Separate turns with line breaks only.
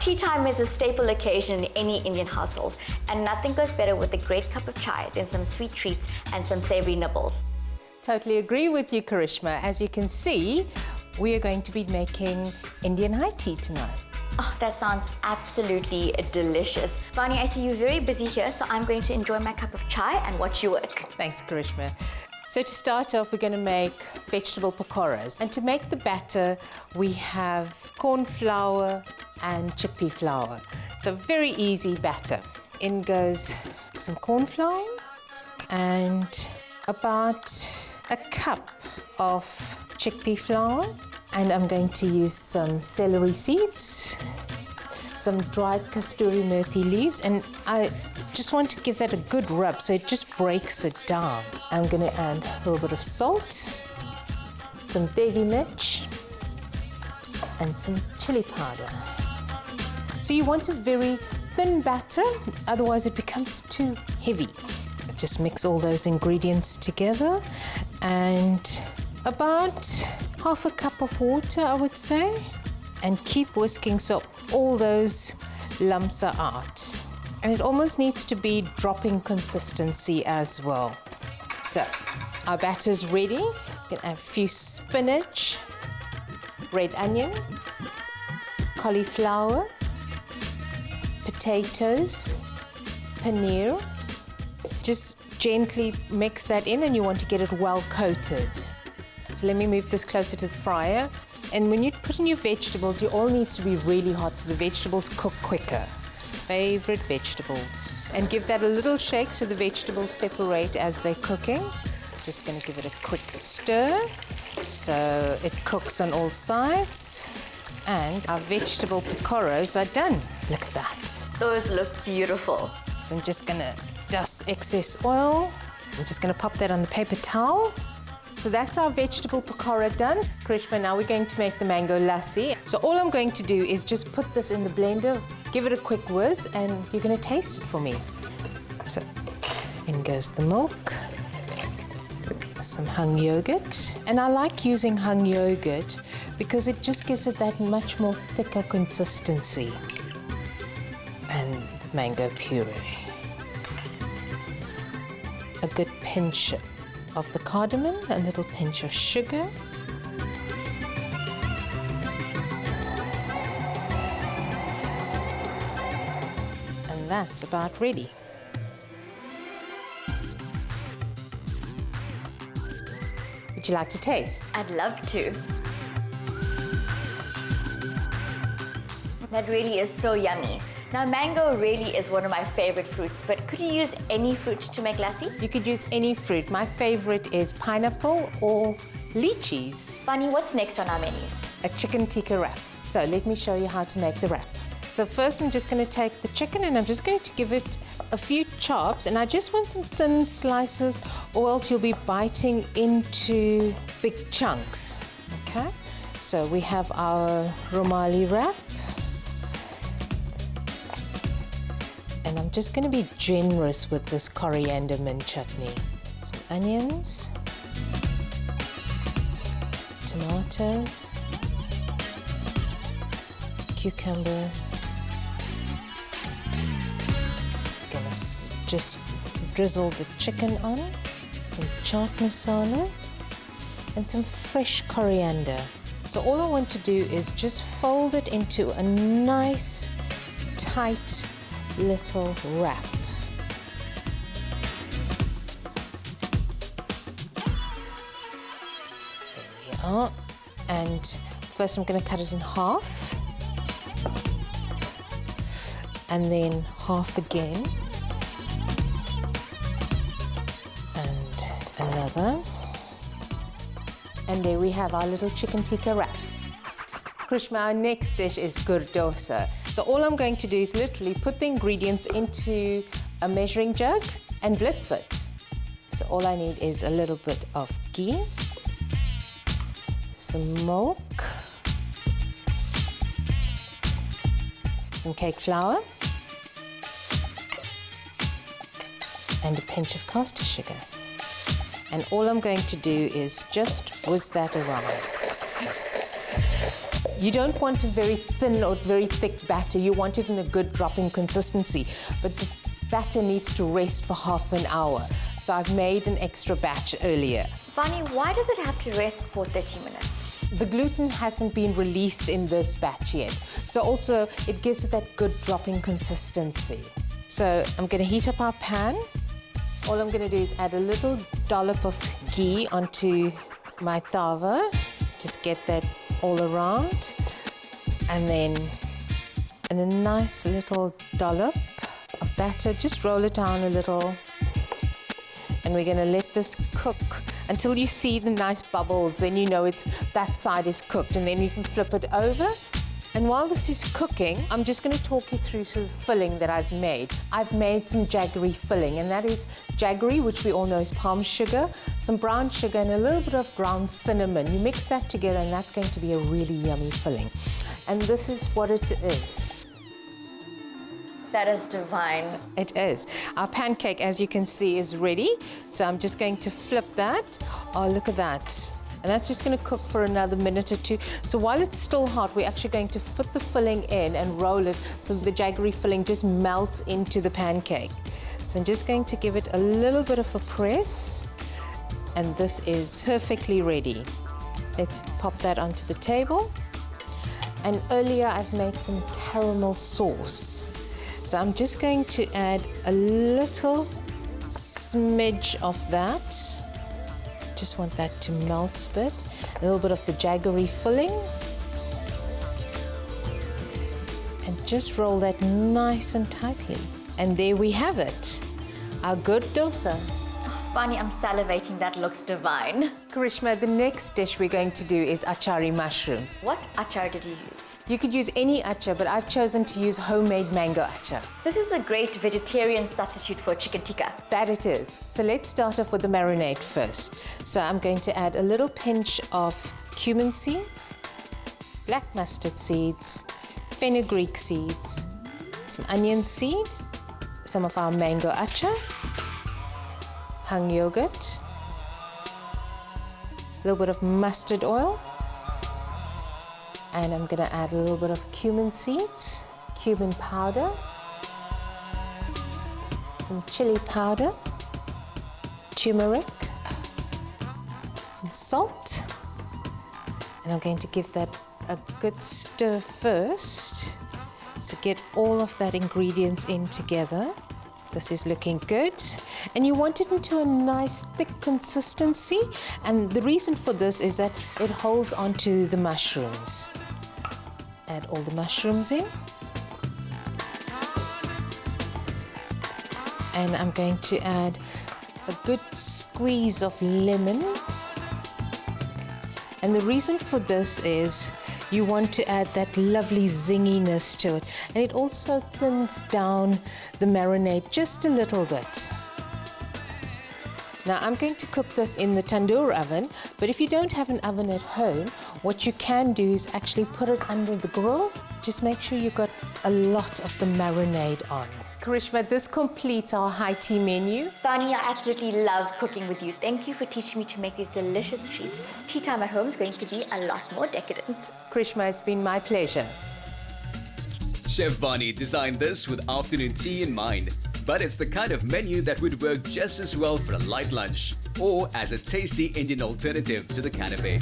Tea time is a staple occasion in any Indian household, and nothing goes better with a great cup of chai than some sweet treats and some savory nibbles.
Totally agree with you, Karishma. As you can see, we are going to be making Indian high tea tonight.
Oh, that sounds absolutely delicious. Vanie, I see you're very busy here, so I'm going to enjoy my cup of chai and watch you work.
Thanks, Karishma. So to start off, we're going to make vegetable pakoras. And to make the batter, we have corn flour and chickpea flour. So very easy batter. In goes some corn flour and about a cup of chickpea flour. And I'm going to use some celery seeds, some dried kasturi methi leaves, and I just want to give that a good rub so it just breaks it down. I'm going to add a little bit of salt, some degi mirch, and some chili powder. So you want a very thin batter, otherwise it becomes too heavy. Just mix all those ingredients together and about half a cup of water, I would say, and keep whisking so all those lumps are out. And it almost needs to be dropping consistency as well. So our batter's ready. You can add a few spinach, red onion, cauliflower, potatoes, paneer. Just gently mix that in, and you want to get it well coated. So let me move this closer to the fryer. And when you put in your vegetables, you all need to be really hot so the vegetables cook quicker. Favorite vegetables. And give that a little shake so the vegetables separate as they're cooking. Just going to give it a quick stir so it cooks on all sides. And our vegetable pakoras are done. Look at that.
Those look beautiful.
So I'm just going to dust excess oil. I'm just going to pop that on the paper towel. So that's our vegetable pakora done. Karishma, now we're going to make the mango lassi. So all I'm going to do is just put this in the blender, give it a quick whiz, and you're going to taste it for me. So in goes the milk, some hung yogurt. And I like using hung yogurt because it just gives it that much more thicker consistency. And the mango puree. A good pinch of the cardamom, a little pinch of sugar. And that's about ready. Would you like to taste?
I'd love to. That really is so yummy. Now, mango really is one of my favorite fruits, but could you use any fruit to make lassi?
You could use any fruit. My favorite is pineapple or lychees.
Vanie, what's next on our menu?
A chicken tikka wrap. So let me show you how to make the wrap. So first I'm just going to take the chicken and I'm just going to give it a few chops, and I just want some thin slices or else you'll be biting into big chunks. Okay? So we have our romali wrap. And I'm just going to be generous with this coriander mint chutney. Some onions, tomatoes, cucumber. Gonna just drizzle the chicken on, some chaat masala, and some fresh coriander. So all I want to do is just fold it into a nice, tight little wrap. There we are. And first I'm going to cut it in half. And then half again. And another. And there we have our little chicken tikka wraps. Karishma, our next dish is dosa. So all I'm going to do is literally put the ingredients into a measuring jug and blitz it. So all I need is a little bit of ghee, some milk, some cake flour, and a pinch of caster sugar. And all I'm going to do is just whisk that around. You don't want a very thin or very thick batter. You want it in a good dropping consistency. But the batter needs to rest for half an hour. So I've made an extra batch earlier.
Vanie, why does it have to rest for 30 minutes?
The gluten hasn't been released in this batch yet. So also it gives it that good dropping consistency. So I'm going to heat up our pan. All I'm going to do is add a little dollop of ghee onto my tawa. Just get that all around. And then a nice little dollop of batter. Just roll it down a little. And we're going to let this cook until you see the nice bubbles. Then you know that side is cooked, and then you can flip it over. And while this is cooking, I'm just going to talk you through the filling that I've made. I've made some jaggery filling, and that is jaggery, which we all know is palm sugar, some brown sugar, and a little bit of ground cinnamon. You mix that together, and that's going to be a really yummy filling. And this is what it is.
That is divine.
It is. Our pancake, as you can see, is ready. So I'm just going to flip that. Oh, look at that. And that's just going to cook for another minute or two. So while it's still hot, we're actually going to put the filling in and roll it so that the jaggery filling just melts into the pancake. So I'm just going to give it a little bit of a press. And this is perfectly ready. Let's pop that onto the table. And earlier I've made some caramel sauce. So I'm just going to add a little smidge of that. Just want that to melt a bit. A little bit of the jaggery filling. And just roll that nice and tightly. And there we have it, our good dosa.
Vanie, I'm salivating. That looks divine.
Karishma, the next dish we're going to do is achari mushrooms.
What achari did you use?
You could use any achar, but I've chosen to use homemade mango achar.
This is a great vegetarian substitute for chicken tikka.
That it is. So let's start off with the marinade first. So I'm going to add a little pinch of cumin seeds, black mustard seeds, fenugreek seeds, some onion seed, some of our mango achar, hung yogurt, a little bit of mustard oil, and I'm going to add a little bit of cumin seeds, cumin powder, some chili powder, turmeric, some salt, and I'm going to give that a good stir first. So get all of that ingredients in together. This is looking good. And you want it into a nice thick consistency. And the reason for this is that it holds onto the mushrooms. Add all the mushrooms in. And I'm going to add a good squeeze of lemon. And the reason for this is you want to add that lovely zinginess to it. And it also thins down the marinade just a little bit. Now I'm going to cook this in the tandoor oven, but if you don't have an oven at home, what you can do is actually put it under the grill. Just make sure you've got a lot of the marinade on. Karishma, this completes our high tea menu.
Vanie, I absolutely love cooking with you. Thank you for teaching me to make these delicious treats. Tea time at home is going to be a lot more decadent.
Karishma, it's been my pleasure.
Chef Vanie designed this with afternoon tea in mind, but it's the kind of menu that would work just as well for a light lunch or as a tasty Indian alternative to the canapé.